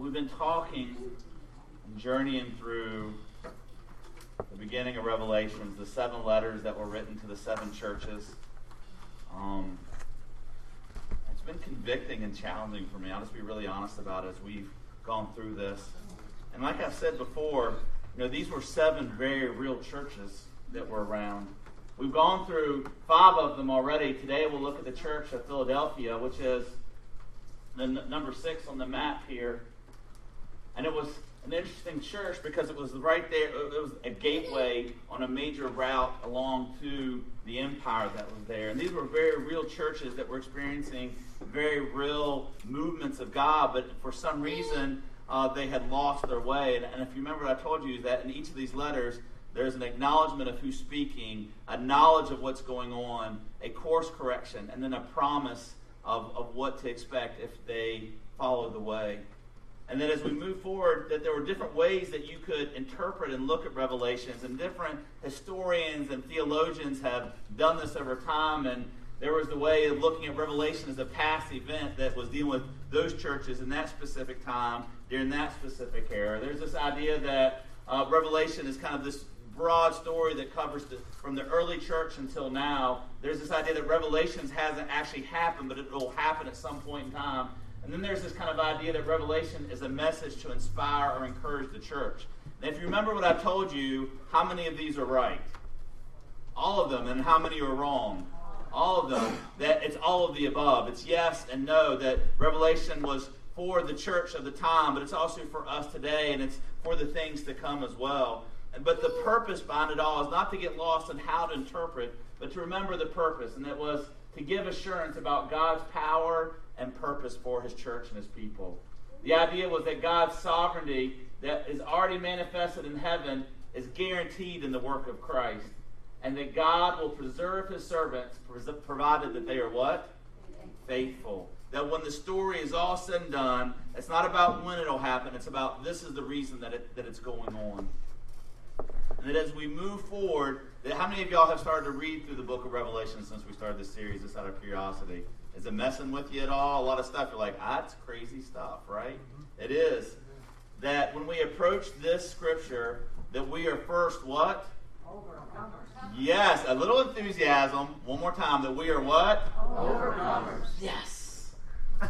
We've been talking and journeying through the beginning of Revelations, the 7 letters that were written to the 7 churches. It's been convicting and challenging for me. I'll just be really honest about it as we've gone through this. And like I've said before, these were 7 very real churches that were around. We've gone through 5 of them already. Today we'll look at the church of Philadelphia, which is the number 6 on the map here. And it was an interesting church because it was right there. It was a gateway on a major route along to the empire that was there. And these were very real churches that were experiencing very real movements of God, but for some reason they had lost their way. And if you remember, I told you that in each of these letters, there's an acknowledgement of who's speaking, a knowledge of what's going on, a course correction, and then a promise of what to expect if they follow the way. And then as we move forward, that there were different ways that you could interpret and look at Revelations, and different historians and theologians have done this over time. And there was the way of looking at Revelation as a past event that was dealing with those churches in that specific time, during that specific era. There's this idea that Revelation is kind of this broad story that covers from the early church until now. There's this idea that Revelations hasn't actually happened, but it will happen at some point in time. And then there's this kind of idea that Revelation is a message to inspire or encourage the church. And if you remember what I told you, how many of these are right? All of them. And how many are wrong? All of them. That it's all of the above. It's yes and no, that Revelation was for the church of the time, but it's also for us today, and it's for the things to come as well. But the purpose behind it all is not to get lost in how to interpret, but to remember the purpose, and it was to give assurance about God's power and purpose for his church and his people. The idea was that God's sovereignty that is already manifested in heaven is guaranteed in the work of Christ, and that God will preserve his servants provided that they are what? Faithful. That when the story is all said and done, it's not about when it'll happen, it's about this is the reason that it's going on. And that as we move forward, that how many of y'all have started to read through the book of Revelation since we started this series, just out of curiosity? Is it messing with you at all? A lot of stuff, you're like, that's crazy stuff, right? Mm-hmm. It is. That when we approach this scripture, that we are first what? Overcomers. Yes, a little enthusiasm. One more time, that we are what? Overcomers. Yes.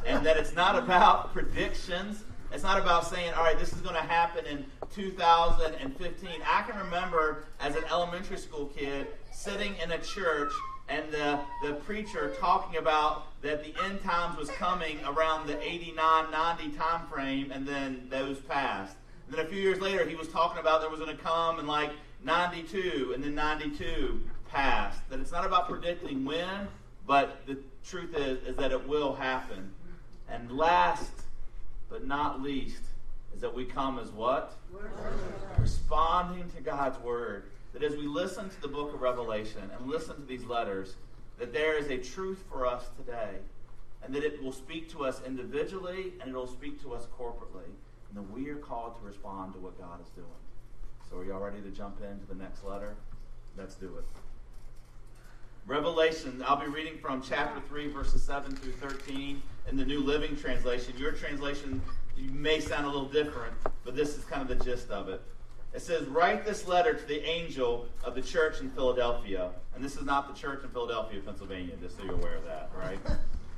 And that it's not about predictions. It's not about saying, all right, this is going to happen in 2015. I can remember as an elementary school kid sitting in a church and the preacher talking about that the end times was coming around the 89, 90 time frame, and then those passed. And then a few years later, he was talking about there was going to come in like 92, and then 92 passed. That it's not about predicting when, but the truth is that it will happen. And last but not least is that we come as what? Responding to God's word. That as we listen to the book of Revelation and listen to these letters, that there is a truth for us today, and that it will speak to us individually and it will speak to us corporately, and that we are called to respond to what God is doing. So are y'all ready to jump into the next letter? Let's do it. Revelation, I'll be reading from chapter 3, verses 7 through 13 in the New Living Translation. Your translation may sound a little different, but this is kind of the gist of it. It says, write this letter to the angel of the church in Philadelphia. And this is not the church in Philadelphia, Pennsylvania, just so you're aware of that, right?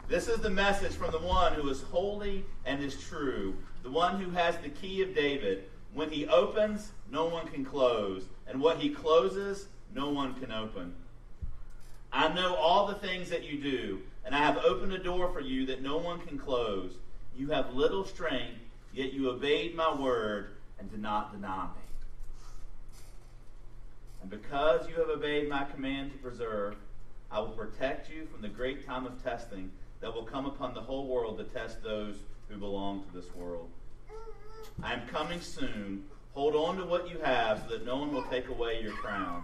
This is the message from the one who is holy and is true, the one who has the key of David. When he opens, no one can close, and what he closes, no one can open. I know all the things that you do, and I have opened a door for you that no one can close. You have little strength, yet you obeyed my word and did not deny me. And because you have obeyed my command to preserve, I will protect you from the great time of testing that will come upon the whole world to test those who belong to this world. I am coming soon. Hold on to what you have so that no one will take away your crown.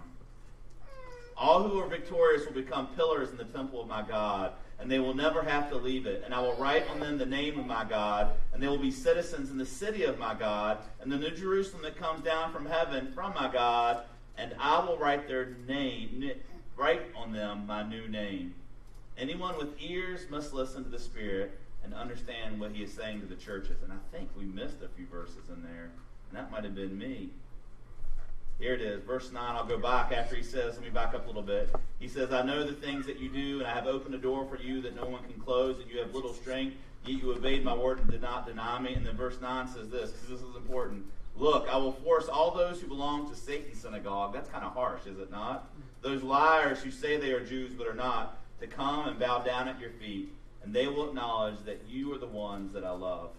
All who are victorious will become pillars in the temple of my God, and they will never have to leave it. And I will write on them the name of my God, and they will be citizens in the city of my God, and the new Jerusalem that comes down from heaven from my God, and I will write their name, write on them my new name. Anyone with ears must listen to the Spirit and understand what he is saying to the churches. And I think we missed a few verses in there, and that might have been me. Here it is, verse 9. I'll go back after he says, let me back up a little bit. He says, I know the things that you do, and I have opened a door for you that no one can close, and you have little strength, yet you obeyed my word and did not deny me. And then verse 9 says this, because this is important. Look, I will force all those who belong to Satan's synagogue. That's kind of harsh, is it not? Those liars who say they are Jews but are not, to come and bow down at your feet, and they will acknowledge that you are the ones that I love.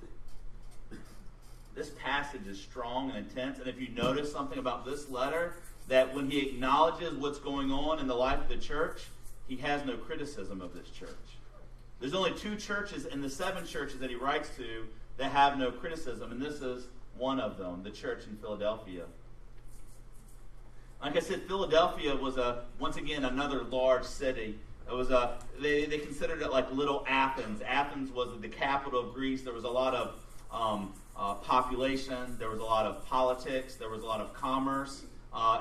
This passage is strong and intense, and if you notice something about this letter, that when he acknowledges what's going on in the life of the church, he has no criticism of this church. There's only 2 churches in the 7 churches that he writes to that have no criticism, and this is one of them, the church in Philadelphia. Like I said, Philadelphia was once again another large city. It was they considered it like little Athens. Athens was the capital of Greece. There was a lot of population. There was a lot of politics. There was a lot of commerce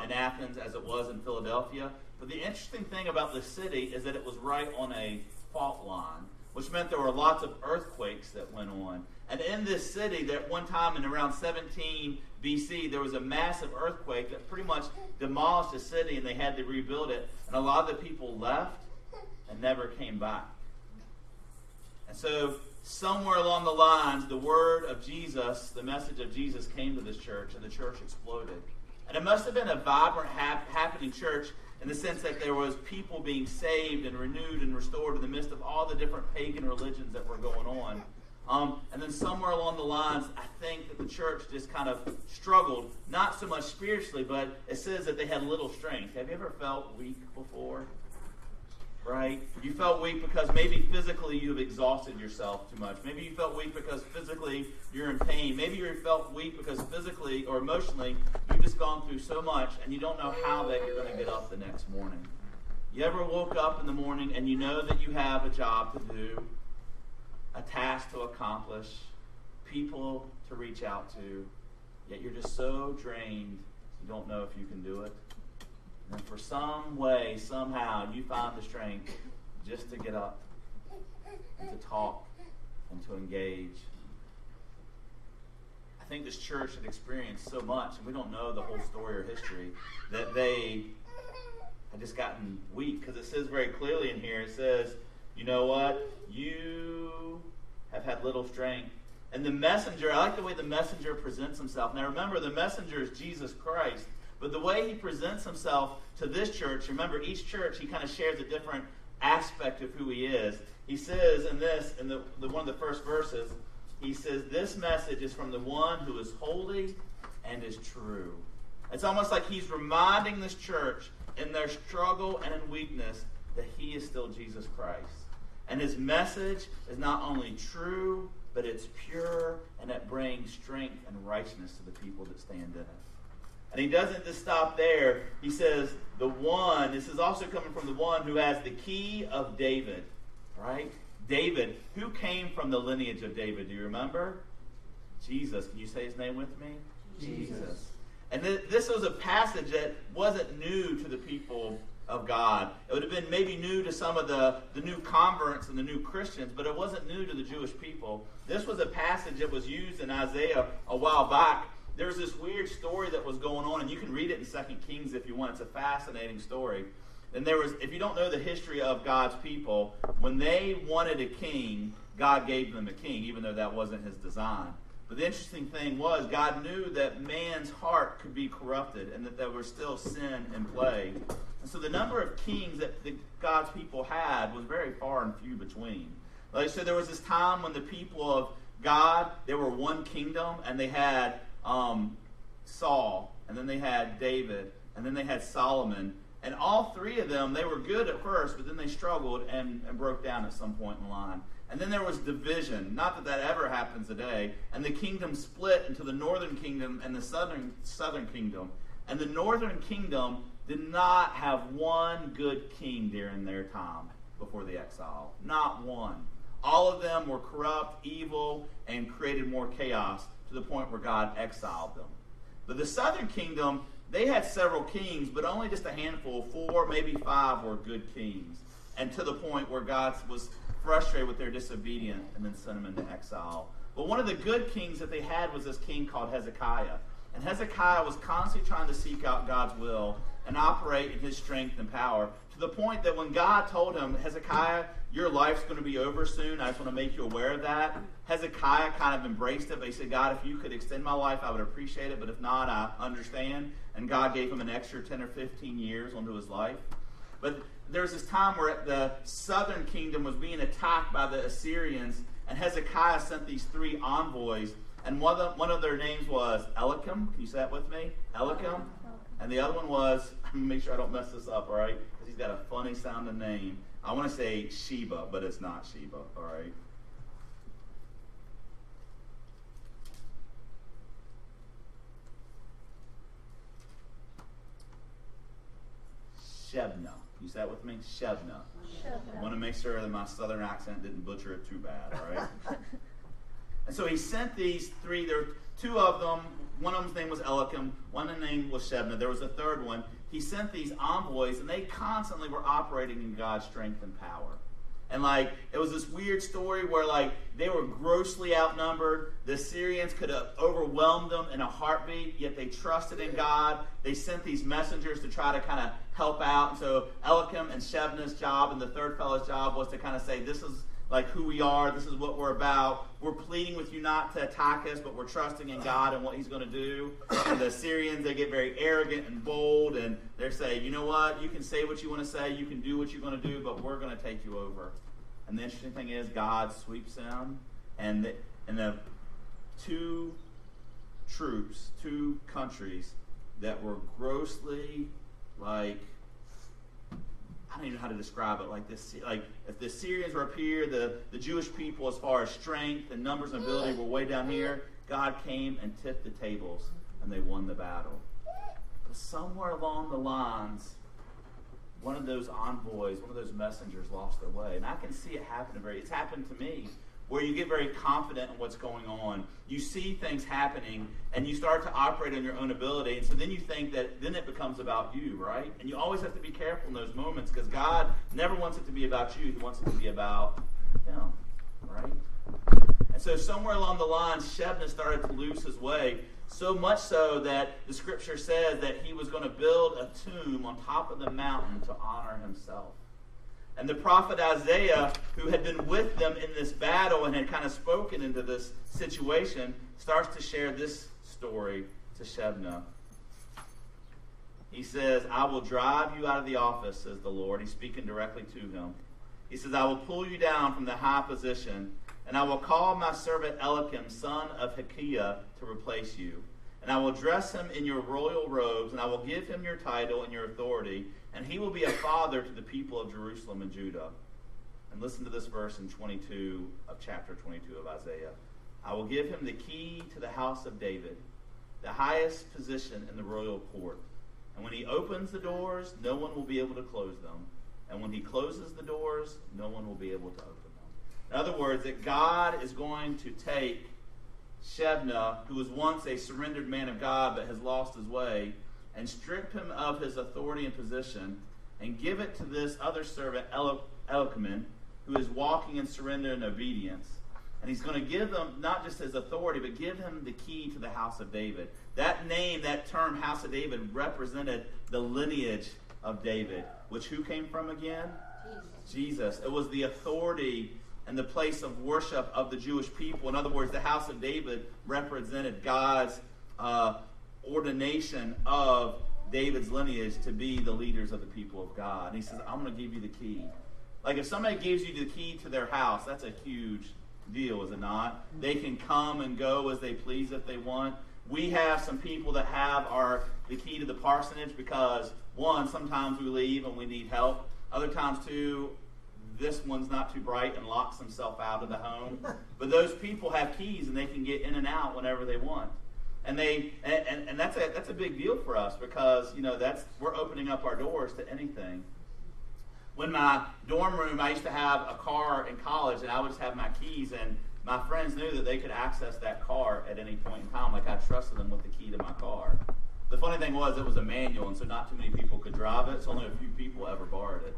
in Athens, as it was in Philadelphia. But the interesting thing about this city is that it was right on a fault line, which meant there were lots of earthquakes that went on. And in this city, that one time in around 17 BC, there was a massive earthquake that pretty much demolished the city, and they had to rebuild it. And a lot of the people left and never came back. And so somewhere along the lines, the word of Jesus, the message of Jesus came to this church, and the church exploded. And it must have been a vibrant, happening church in the sense that there was people being saved and renewed and restored in the midst of all the different pagan religions that were going on. And then somewhere along the lines, I think that the church just kind of struggled, not so much spiritually, but it says that they had little strength. Have you ever felt weak before? Right? You felt weak because maybe physically you've exhausted yourself too much. Maybe you felt weak because physically you're in pain. Maybe you felt weak because physically or emotionally you've just gone through so much and you don't know how that you're going to get up the next morning. You ever woke up in the morning and you know that you have a job to do, a task to accomplish, people to reach out to, yet you're just so drained you don't know if you can do it? And for some way, somehow, you find the strength just to get up and to talk and to engage. I think this church had experienced so much, and we don't know the whole story or history, that they had just gotten weak. Because it says very clearly in here, it says, you know what? You have had little strength. And the messenger, I like the way the messenger presents himself. Now remember, the messenger is Jesus Christ. But the way he presents himself to this church, remember, each church, he kind of shares a different aspect of who he is. He says in the one of the first verses, he says, this message is from the one who is holy and is true. It's almost like he's reminding this church in their struggle and in weakness that he is still Jesus Christ. And his message is not only true, but it's pure, and it brings strength and righteousness to the people that stand in it. And he doesn't just stop there. He says, this is also coming from the one who has the key of David, right? David, who came from the lineage of David? Do you remember? Jesus. Can you say his name with me? Jesus. And this was a passage that wasn't new to the people of God. It would have been maybe new to some of the new converts and the new Christians, but it wasn't new to the Jewish people. This was a passage that was used in Isaiah a while back. There's this weird story that was going on, and you can read it in 2 Kings if you want. It's a fascinating story. And if you don't know the history of God's people, when they wanted a king, God gave them a king, even though that wasn't his design. But the interesting thing was, God knew that man's heart could be corrupted and that there was still sin in play. And so the number of kings that God's people had was very far and few between. Like, so there was this time when the people of God, they were one kingdom, and they had Saul, and then they had David, and then they had Solomon. And all three of them, they were good at first, but then they struggled and broke down at some point in the line. And then there was division. Not that ever happens today. And the kingdom split into the northern kingdom and the southern kingdom. And the northern kingdom did not have one good king during their time before the exile. Not one. All of them were corrupt, evil, and created more chaos to the point where God exiled them. But the southern kingdom, they had several kings, but only just a handful, 4, maybe 5 were good kings. And to the point where God was frustrated with their disobedience and then sent them into exile. But one of the good kings that they had was this king called Hezekiah. And Hezekiah was constantly trying to seek out God's will and operate in his strength and power, to the point that when God told him, Hezekiah, your life's going to be over soon, I just want to make you aware of that, Hezekiah kind of embraced it. But he said, God, if you could extend my life, I would appreciate it, but if not, I understand. And God gave him an extra 10 or 15 years onto his life. But there was this time where the southern kingdom was being attacked by the Assyrians, and Hezekiah sent these 3 envoys, and one of their names was Eliakim. Can you say that with me? Eliakim. And the other one was, I'm going to make sure I don't mess this up, all right? Because he's got a funny sounding name. I want to say Sheba, but it's not Sheba, all right? Shebna. You say that with me? Shebna. I want to make sure that my southern accent didn't butcher it too bad, all right? And so he sent these 3. There were 2 of them. One of them's name was Eliakim. One of the name was Shebna. There was a third one. He sent these envoys, and they constantly were operating in God's strength and power. And it was this weird story where they were grossly outnumbered. The Assyrians could have overwhelmed them in a heartbeat, yet they trusted in God. They sent these messengers to try to kind of help out. And so Eliakim and Shebna's job and the third fellow's job was to kind of say, this is who we are, this is what we're about. We're pleading with you not to attack us, but we're trusting in God and what he's going to do. And the Assyrians, they get very arrogant and bold, and they're saying, you know what, you can say what you want to say, you can do what you're going to do, but we're going to take you over. And the interesting thing is, God sweeps them, and the 2 troops, 2 countries that were grossly I don't even know how to describe it. If the Syrians were up here, the Jewish people, as far as strength and numbers and ability, were way down here. God came and tipped the tables, and they won the battle. But somewhere along the lines, one of those envoys, one of those messengers lost their way. And I can see it happen. It's happened to me, where you get very confident in what's going on. You see things happening, and you start to operate on your own ability. And so then you think that then it becomes about you, right? And you always have to be careful in those moments, because God never wants it to be about you. He wants it to be about him, right? And so somewhere along the line, Shebna started to lose his way, so much so that the scripture says that he was going to build a tomb on top of the mountain to honor himself. And the prophet Isaiah, who had been with them in this battle and had kind of spoken into this situation, starts to share this story to Shebna. He says, I will drive you out of the office, says the Lord. He's speaking directly to him. He says, I will pull you down from the high position, and I will call my servant Eliakim, son of Hilkiah, to replace you. And I will dress him in your royal robes, and I will give him your title and your authority, and he will be a father to the people of Jerusalem and Judah. And listen to this verse in 22 of chapter 22 of Isaiah. I will give him the key to the house of David, the highest position in the royal court. And when he opens the doors, no one will be able to close them. And when he closes the doors, no one will be able to open them. In other words, that God is going to take Shebna, who was once a surrendered man of God but has lost his way, and strip him of his authority and position, and give it to this other servant, Eliakim, who is walking in surrender and obedience. And he's going to give them not just his authority, but give him the key to the house of David. That name, that term, house of David, represented the lineage of David, which who came from again? Jesus. It was the authority and the place of worship of the Jewish people. In other words, the house of David represented God's ordination of David's lineage to be the leaders of the people of God. And he says, I'm going to give you the key. Like if somebody gives you the key to their house, that's a huge deal, is it not? They can come and go as they please if they want. We have some people that have the key to the parsonage because, one, sometimes we leave and we need help. Other times, too, this one's not too bright and locks himself out of the home. But those people have keys and they can get in and out whenever they want. And that's a big deal for us because, we're opening up our doors to anything. When my dorm room, I used to have a car in college, and I would just have my keys, and my friends knew that they could access that car at any point in time. Like I trusted them with the key to my car. The funny thing was it was a manual, and so not too many people could drive it, so only a few people ever borrowed it.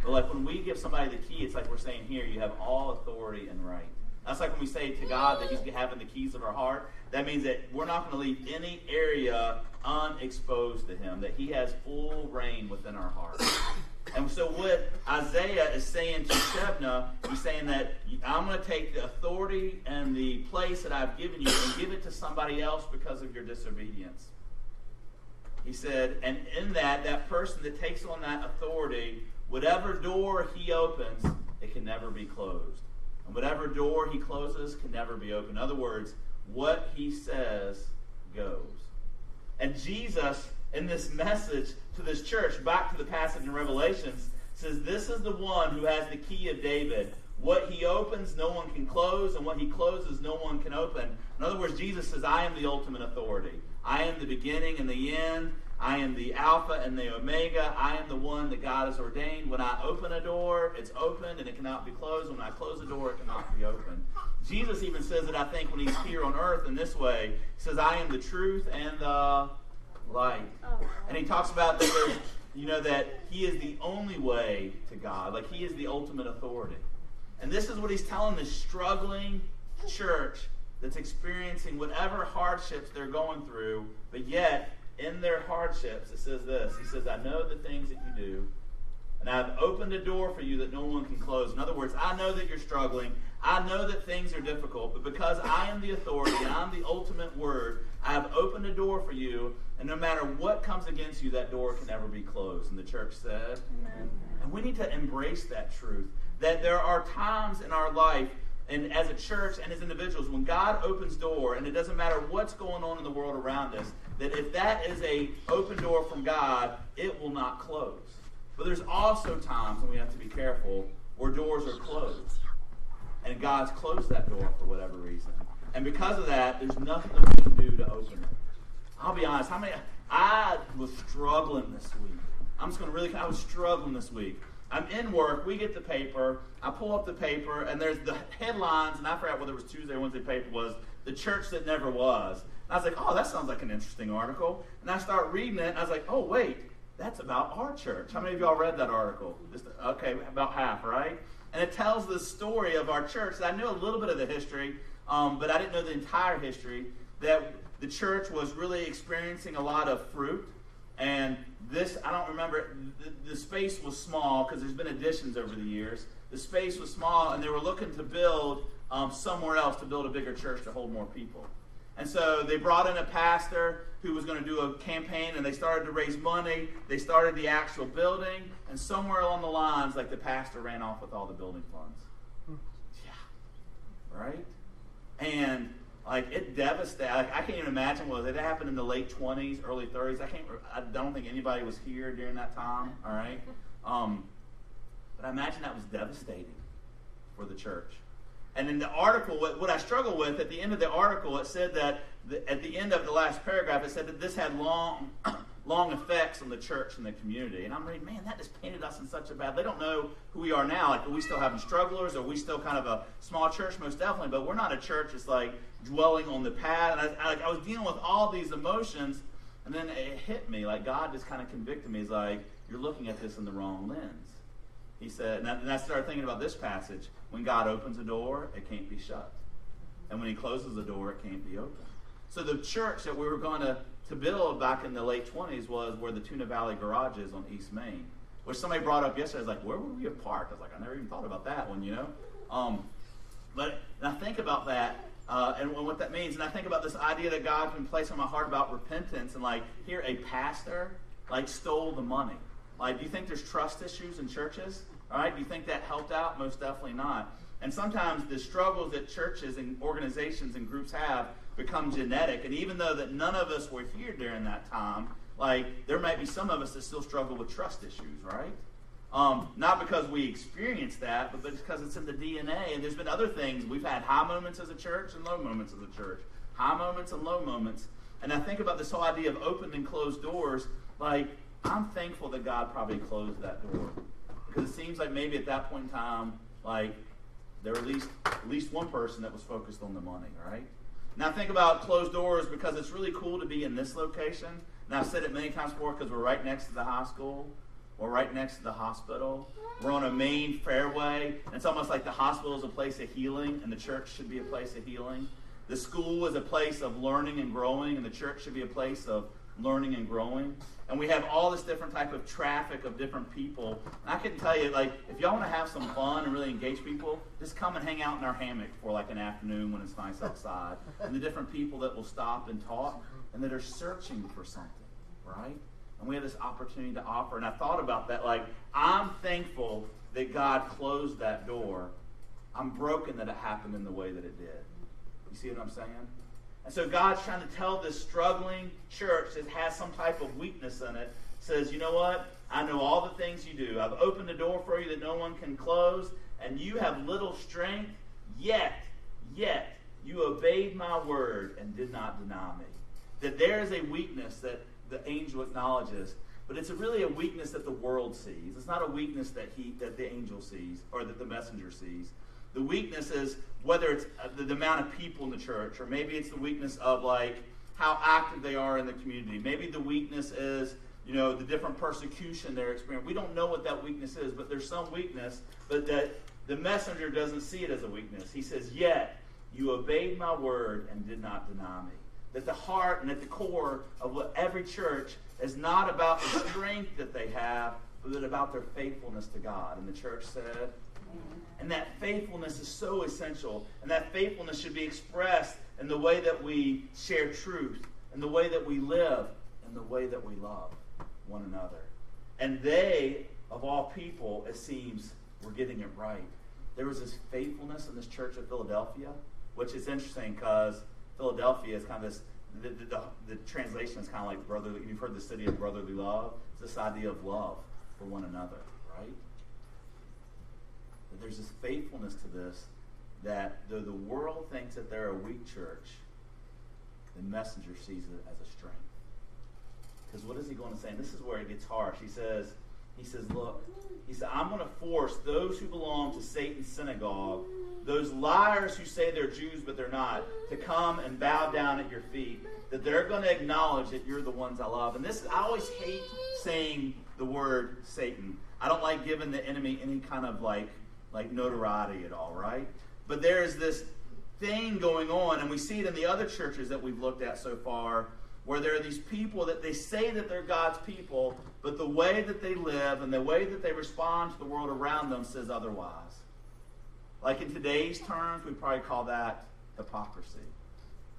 But like when we give somebody the key, it's like we're saying, here, you have all authority and right. That's like when we say to God that he's having the keys of our heart. That means that we're not going to leave any area unexposed to him, that he has full reign within our heart. And so what Isaiah is saying to Shebna, he's saying that I'm going to take the authority and the place that I've given you and give it to somebody else because of your disobedience. He said, and in that person that takes on that authority, whatever door he opens, it can never be closed. And whatever door he closes can never be opened. In other words, what he says goes. And Jesus, in this message to this church, back to the passage in Revelations, says this is the one who has the key of David. What he opens, no one can close, and what he closes, no one can open. In other words, Jesus says, I am the ultimate authority. I am the beginning and the end. I am the Alpha and the Omega. I am the one that God has ordained. When I open a door, it's opened and it cannot be closed. When I close a door, it cannot be opened. Jesus even says it, I think, when he's here on earth in this way. He says, I am the truth and the light. And he talks about that there's, that he is the only way to God. Like he is the ultimate authority. And this is what he's telling this struggling church that's experiencing whatever hardships they're going through, but yet in their hardships, it says this. He says, I know the things that you do, and I've opened a door for you that no one can close. In other words, I know that you're struggling. I know that things are difficult, but because I am the authority and I'm the ultimate word, I have opened a door for you, and no matter what comes against you, that door can never be closed. And the church said, Amen. And we need to embrace that truth, that there are times in our life, and as a church and as individuals, when God opens door, and it doesn't matter what's going on in the world around us, that if that is a open door from God, it will not close. But there's also times, and we have to be careful, where doors are closed. And God's closed that door for whatever reason. And because of that, there's nothing that we can do to open it. I'll be honest, I was struggling this week. I was struggling this week. I'm in work, we get the paper, I pull up the paper, and there's the headlines, and I forgot whether it was Tuesday or Wednesday paper was, The Church That Never Was. And I was like, oh, that sounds like an interesting article. And I start reading it, and I was like, oh, wait, that's about our church. How many of y'all read that article? Okay, about half, right? And it tells the story of our church. I knew a little bit of the history, but I didn't know the entire history, that the church was really experiencing a lot of fruit. And this, I don't remember, the space was small because there's been additions over the years. The space was small, and they were looking to build somewhere else to build a bigger church to hold more people. And so they brought in a pastor who was going to do a campaign, and they started to raise money. They started the actual building, and somewhere along the lines, like the pastor ran off with all the building funds. Yeah. Right? And like it devastated. Like, I can't even imagine what it happened in the late 20s, early 30s. I don't think anybody was here during that time. All right, but I imagine that was devastating for the church. And in the article, what I struggle with at the end of the article, it said that at the end of the last paragraph, it said that this had long effects on the church and the community. And I'm reading, man, that just painted us in such a bad. They don't know who we are now. Like, are we still having strugglers? Are we still kind of a small church? Most definitely. But we're not a church that's like dwelling on the past. And I was dealing with all these emotions, and then it hit me. Like God just kind of convicted me. He's like, you're looking at this in the wrong lens. He said, and I started thinking about this passage. When God opens a door, it can't be shut. And when he closes the door, it can't be open. So the church that we were going to build back in the late 20s was where the Tuna Valley Garage is on East Main, which somebody brought up yesterday. I was like, where would we have parked? I was like, I never even thought about that one, But I think about that and what that means. And I think about this idea that God's been placing on my heart about repentance. And like, here, a pastor, stole the money. Do you think there's trust issues in churches? All right, do you think that helped out? Most definitely not. And sometimes the struggles that churches and organizations and groups have become genetic. And even though that none of us were here during that time, there might be some of us that still struggle with trust issues, right? Not because we experienced that, but because it's in the DNA. And there's been other things. We've had high moments as a church and low moments as a church. High moments and low moments. And I think about this whole idea of open and closed doors. I'm thankful that God probably closed that door. Because it seems like maybe at that point in time, there were at least one person that was focused on the money, right? Now think about closed doors because it's really cool to be in this location. And I've said it many times before because we're right next to the high school. We're right next to the hospital. We're on a main fairway. And it's almost like the hospital is a place of healing, and the church should be a place of healing. The school is a place of learning and growing, and the church should be a place of learning and growing. And we have all this different type of traffic of different people. And I can tell you, like, if y'all want to have some fun and really engage people, just come and hang out in our hammock for like an afternoon when it's nice outside. And the different people that will stop and talk and that are searching for something, right? And we have this opportunity to offer. And I thought about that, like, I'm thankful that God closed that door. I'm broken that it happened in the way that it did. You see what I'm saying? And so God's trying to tell this struggling church that has some type of weakness in it, says, you know what? I know all the things you do. I've opened the door for you that no one can close, and you have little strength, yet you obeyed my word and did not deny me. That there is a weakness that the angel acknowledges, but it's really a weakness that the world sees. It's not a weakness that the angel sees or that the messenger sees. The weakness is whether it's the amount of people in the church, or maybe it's the weakness of like how active they are in the community. Maybe the weakness is, you know, the different persecution they're experiencing. We don't know what that weakness is, but there's some weakness, but that the messenger doesn't see it as a weakness. He says, yet you obeyed my word and did not deny me. That the heart and at the core of what every church is not about the strength that they have, but about their faithfulness to God. And the church said, and that faithfulness is so essential. And that faithfulness should be expressed in the way that we share truth, in the way that we live, in the way that we love one another. And they, of all people, it seems, were getting it right. There was this faithfulness in this church of Philadelphia, which is interesting because Philadelphia is kind of this, the translation is kind of like brotherly. You've heard the city of brotherly love. It's this idea of love for one another, right? But there's this faithfulness to this that though the world thinks that they're a weak church, the messenger sees it as a strength. Because what is he going to say? And this is where it gets harsh. He says, look, I'm going to force those who belong to Satan's synagogue, those liars who say they're Jews but they're not, to come and bow down at your feet, that they're going to acknowledge that you're the ones I love. And this, I always hate saying the word Satan. I don't like giving the enemy any kind of like notoriety at all, right? But there's this thing going on, and we see it in the other churches that we've looked at so far, where there are these people that they say that they're God's people, but the way that they live and the way that they respond to the world around them says otherwise. Like in today's terms, we probably call that hypocrisy.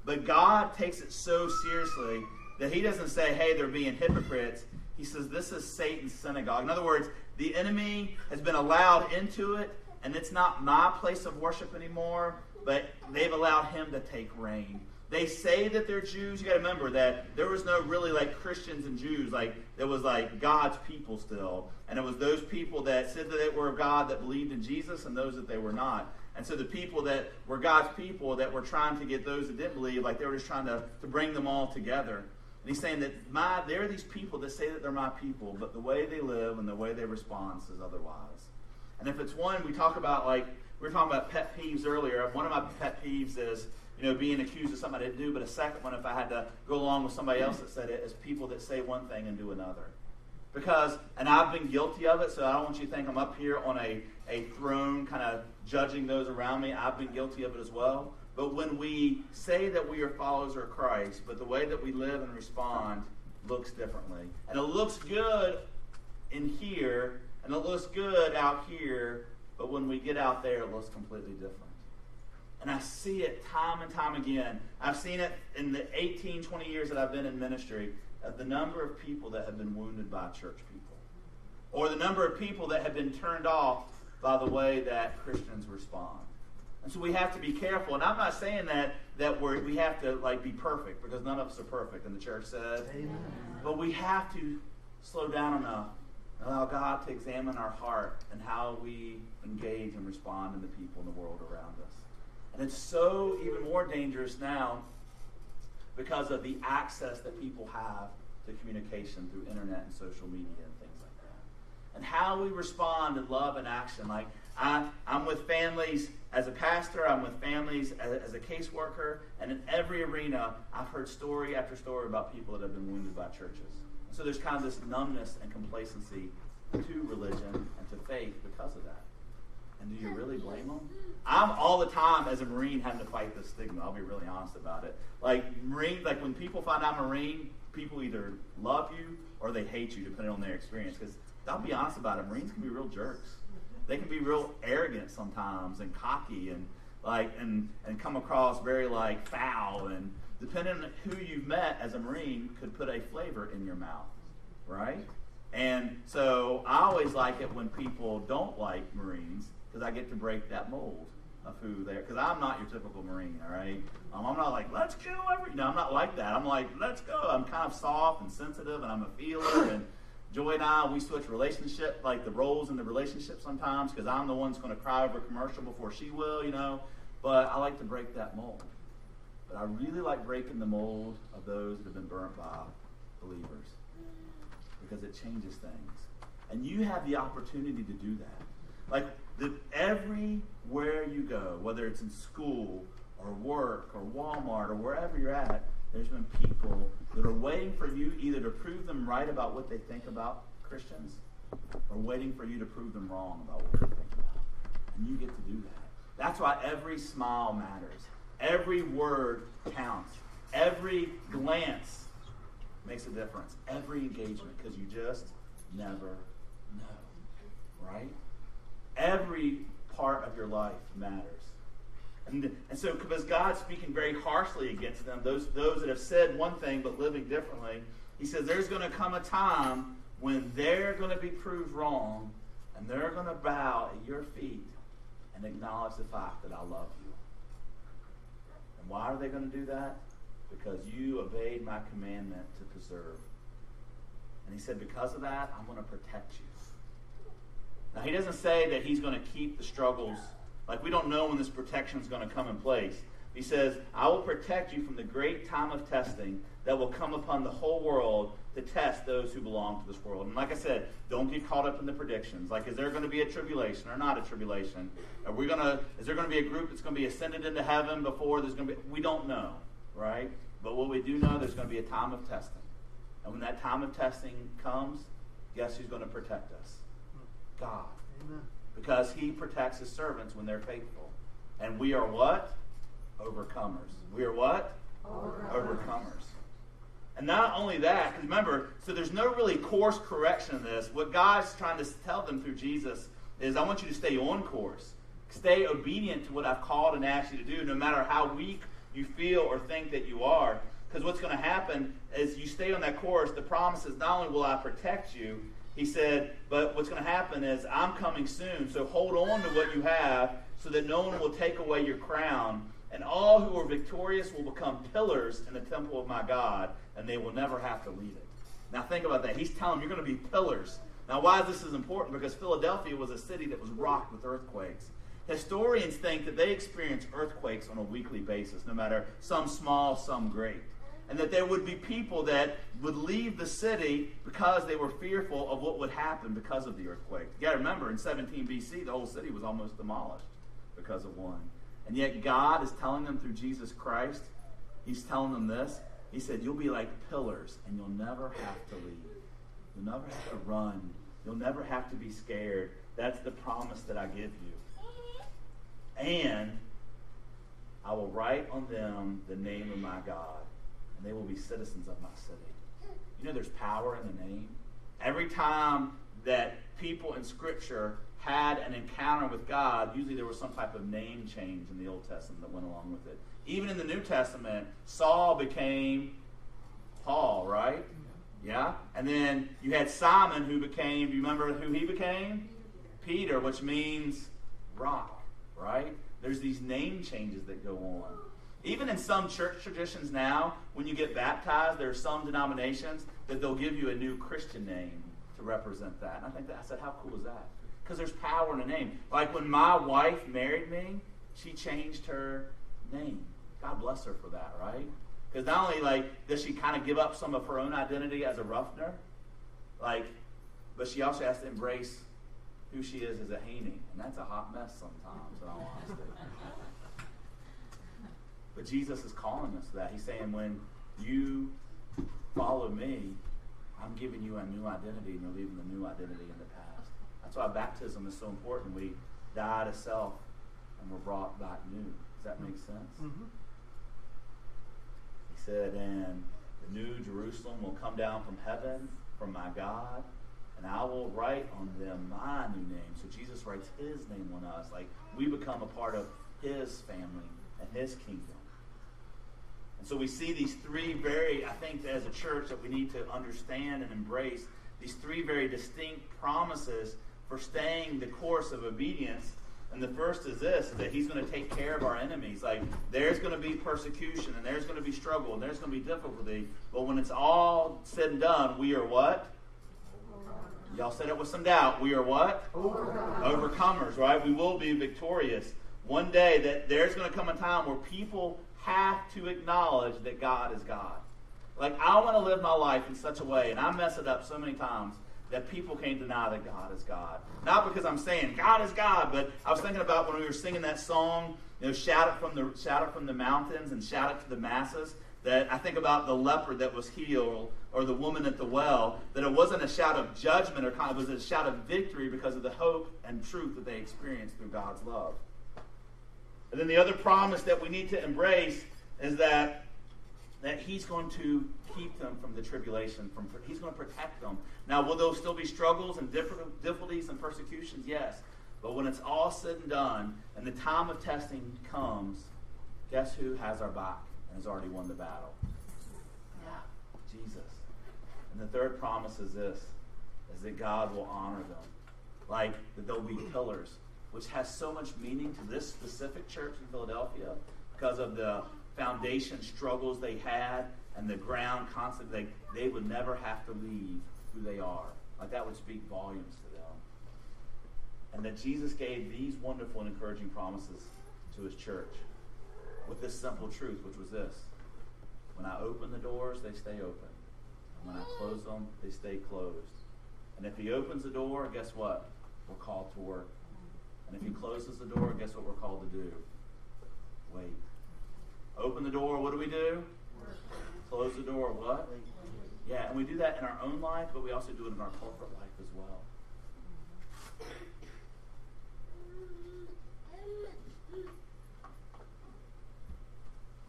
But God takes it so seriously that he doesn't say, hey, they're being hypocrites. He says, this is Satan's synagogue. In other words, the enemy has been allowed into it, and it's not my place of worship anymore, but they've allowed him to take reign. They say that they're Jews. You got to remember that there was no really like Christians and Jews. Like there was like God's people still, and it was those people that said that they were of God that believed in Jesus, and those that they were not. And so the people that were God's people that were trying to get those that didn't believe, like they were just trying to bring them all together. And he's saying that there are these people that say that they're my people, but the way they live and the way they respond says otherwise. And if it's one we talk about, like we were talking about pet peeves earlier. One of my pet peeves is, being accused of something I didn't do. But a second one, if I had to go along with somebody else that said it, is people that say one thing and do another. Because, and I've been guilty of it, so I don't want you to think I'm up here on a throne kind of judging those around me. I've been guilty of it as well. But when we say that we are followers of Christ, but the way that we live and respond looks differently. And it looks good in here, and it looks good out here, but when we get out there, it looks completely different. And I see it time and time again. I've seen it in the 18, 20 years that I've been in ministry, of the number of people that have been wounded by church people. Or the number of people that have been turned off by the way that Christians respond. And so we have to be careful. And I'm not saying that we have to be perfect, because none of us are perfect, and the church says. Amen. But we have to slow down enough and allow God to examine our heart and how we engage and respond in the people in the world around us. And it's so even more dangerous now because of the access that people have to communication through internet and social media and things like that. And how we respond in love and action. Like I'm with families as a pastor, I'm with families as a caseworker, and in every arena I've heard story after story about people that have been wounded by churches. And so there's kind of this numbness and complacency to religion and to faith because of that. And do you really blame them? I'm all the time as a Marine having to fight this stigma. I'll be really honest about it. Like Marine, like when people find I'm a Marine, people either love you or they hate you, depending on their experience. Because I'll be honest about it, Marines can be real jerks. They can be real arrogant sometimes and cocky and like and come across very like foul, and depending on who you've met as a Marine could put a flavor in your mouth, right? And so I always like it when people don't like Marines because I get to break that mold of who they're, because I'm not your typical Marine, all right? I'm not like, let's kill every, no, I'm not like that. I'm like, let's go. I'm kind of soft and sensitive, and I'm a feeler, and Joy and I, we switch relationship, like the roles in the relationship sometimes, because I'm the one that's going to cry over a commercial before she will, you know. But I like to break that mold. But I really like breaking the mold of those that have been burnt by believers, because it changes things. And you have the opportunity to do that. Like everywhere you go, whether it's in school or work or Walmart or wherever you're at, there's been people that are waiting for you either to prove them right about what they think about Christians or waiting for you to prove them wrong about what they think about. And you get to do that. That's why every smile matters. Every word counts. Every glance makes a difference. Every engagement, because you just never know, right? Every part of your life matters. And so, because God's speaking very harshly against them, those that have said one thing but living differently, he says there's going to come a time when they're going to be proved wrong, and they're going to bow at your feet and acknowledge the fact that I love you. And why are they going to do that? Because you obeyed my commandment to preserve. And he said, because of that, I'm going to protect you. Now, he doesn't say that he's going to keep the struggles. Like, we don't know when this protection is going to come in place. He says, I will protect you from the great time of testing that will come upon the whole world to test those who belong to this world. And like I said, don't get caught up in the predictions. Like, is there going to be a tribulation or not a tribulation? Is there going to be a group that's going to be ascended into heaven before there's going to be... We don't know, right? But what we do know, there's going to be a time of testing. And when that time of testing comes, guess who's going to protect us? God. Amen. Because he protects his servants when they're faithful. And we are what? Overcomers. We are what? Overcomers. And not only that, because remember, so there's no really course correction in this. What God's trying to tell them through Jesus is, I want you to stay on course. Stay obedient to what I've called and asked you to do, no matter how weak you feel or think that you are. Because what's going to happen is you stay on that course. The promise is not only will I protect you, he said, but what's going to happen is I'm coming soon. So hold on to what you have so that no one will take away your crown. And all who are victorious will become pillars in the temple of my God, and they will never have to leave it. Now think about that. He's telling them you're going to be pillars. Now why this is important? Because Philadelphia was a city that was rocked with earthquakes. Historians think that they experience earthquakes on a weekly basis, no matter some small, some great. And that there would be people that would leave the city because they were fearful of what would happen because of the earthquake. You got to remember, in 17 BC, the whole city was almost demolished because of one. And yet God is telling them through Jesus Christ, he's telling them this. He said, you'll be like pillars, and you'll never have to leave. You'll never have to run. You'll never have to be scared. That's the promise that I give you. And I will write on them the name of my God, and they will be citizens of my city. You know there's power in the name. Every time that people in Scripture had an encounter with God, usually there was some type of name change in the Old Testament that went along with it. Even in the New Testament, Saul became Paul, right? Yeah? And then you had Simon who became, do you remember who he became? Peter, which means rock, right? There's these name changes that go on. Even in some church traditions now, when you get baptized, there are some denominations that they'll give you a new Christian name to represent that. And I think that, I said, how cool is that? Because there's power in a name. Like when my wife married me, she changed her name. God bless her for that, right? Because not only does she kind of give up some of her own identity as a Ruffner, but she also has to embrace who she is as a Haney. And that's a hot mess sometimes, in all honesty. But Jesus is calling us to that. He's saying, when you follow me, I'm giving you a new identity, and you're leaving the new identity in the past. That's why baptism is so important. We die to self, and we're brought back new. Does that make sense? Mm-hmm. He said, and the new Jerusalem will come down from heaven, from my God, and I will write on them my new name. So Jesus writes his name on us. Like, we become a part of his family and his kingdom. And so we see these three I think as a church that we need to understand and embrace, these three very distinct promises for staying the course of obedience. And the first is this, that he's going to take care of our enemies. Like, there's going to be persecution, and there's going to be struggle, and there's going to be difficulty. But when it's all said and done, we are what? Y'all said it with some doubt. We are what? Overcomers, right? We will be victorious. One day that there's going to come a time where people have to acknowledge that God is God. Like, I want to live my life in such a way, and I mess it up so many times, that people can't deny that God is God. Not because I'm saying God is God, but I was thinking about when we were singing that song, shout it from the mountains and shout it to the masses. That I think about the leper that was healed, or the woman at the well, that it wasn't a shout of judgment, or it was a shout of victory because of the hope and truth that they experienced through God's love. And then the other promise that we need to embrace is that he's going to keep them from the tribulation. He's going to protect them. Now, will there still be struggles and difficulties and persecutions? Yes. But when it's all said and done, and the time of testing comes, guess who has our back and has already won the battle? Yeah, Jesus. And the third promise is this, is that God will honor them. Like, that they'll be pillars, which has so much meaning to this specific church in Philadelphia because of the foundation struggles they had and the ground constant. They would never have to leave who they are. Like, that would speak volumes to them. And that Jesus gave these wonderful and encouraging promises to his church with this simple truth, which was this: when I open the doors, they stay open. And when I close them, they stay closed. And if he opens the door, guess what? We're called to work. And if he closes the door, guess what we're called to do? Wait. Open the door, what do we do? Close the door, what? Yeah, and we do that in our own life, but we also do it in our corporate life as well.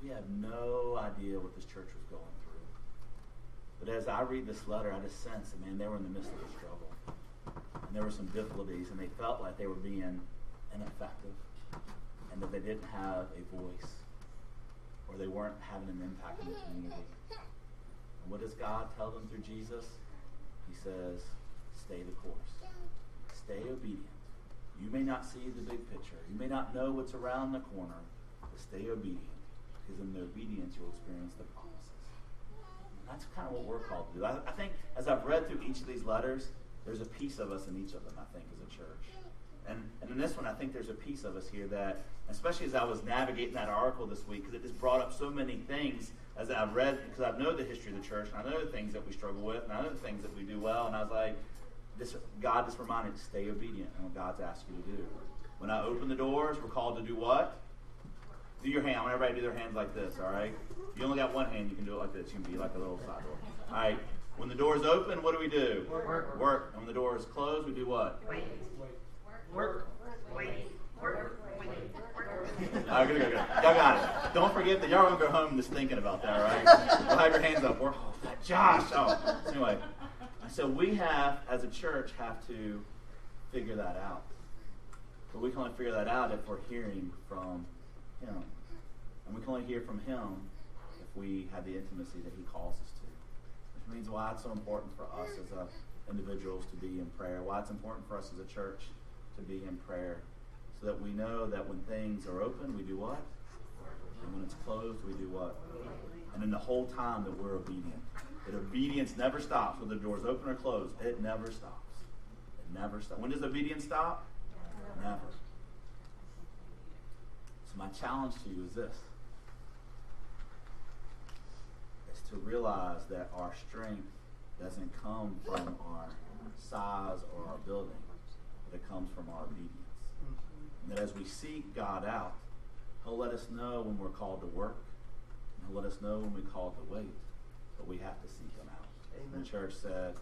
We have no idea what this church was going through. But as I read this letter, I just sense that, man, they were in the midst of a struggle. And there were some difficulties, and they felt like they were being ineffective, and that they didn't have a voice, or they weren't having an impact in the community. And what does God tell them through Jesus? He says, stay the course. Stay obedient. You may not see the big picture. You may not know what's around the corner, but stay obedient, because in the obedience you'll experience the promises. And that's kind of what we're called to do. I think as I've read through each of these letters, there's a piece of us in each of them, I think, as a church. And in this one, I think there's a piece of us here that, especially as I was navigating that article this week, because it just brought up so many things as I've read, because I know the history of the church, and I know the things that we struggle with, and I know the things that we do well, and I was like, God just reminded me to stay obedient in what God's asked you to do. When I open the doors, we're called to do what? Do your hand. I want everybody to do their hands like this, all right? If you only got one hand, you can do it like this. You can be like a little side door. All right. When the door is open, what do we do? Work. And when the door is closed, we do what? Wait. Work. Wait. Work. All right, good. Y'all got it. Don't forget that y'all are going to go home just thinking about that, all right? We'll have your hands up. Josh. Oh, anyway. So we have, as a church, have to figure that out. But we can only figure that out if we're hearing from him. And we can only hear from him if we have the intimacy that he calls us to. Which means why it's so important for us as individuals to be in prayer. Why it's important for us as a church to be in prayer. So that we know that when things are open, we do what? And when it's closed, we do what? And in the whole time that we're obedient. That obedience never stops, whether the door's open or closed. It never stops. It never stops. When does obedience stop? Never. So my challenge to you is this. Is to realize that our strength doesn't come from our size or our building, but it comes from our obedience. And that as we seek God out, he'll let us know when we're called to work, and he'll let us know when we're called to wait, but we have to seek him out. And the church said,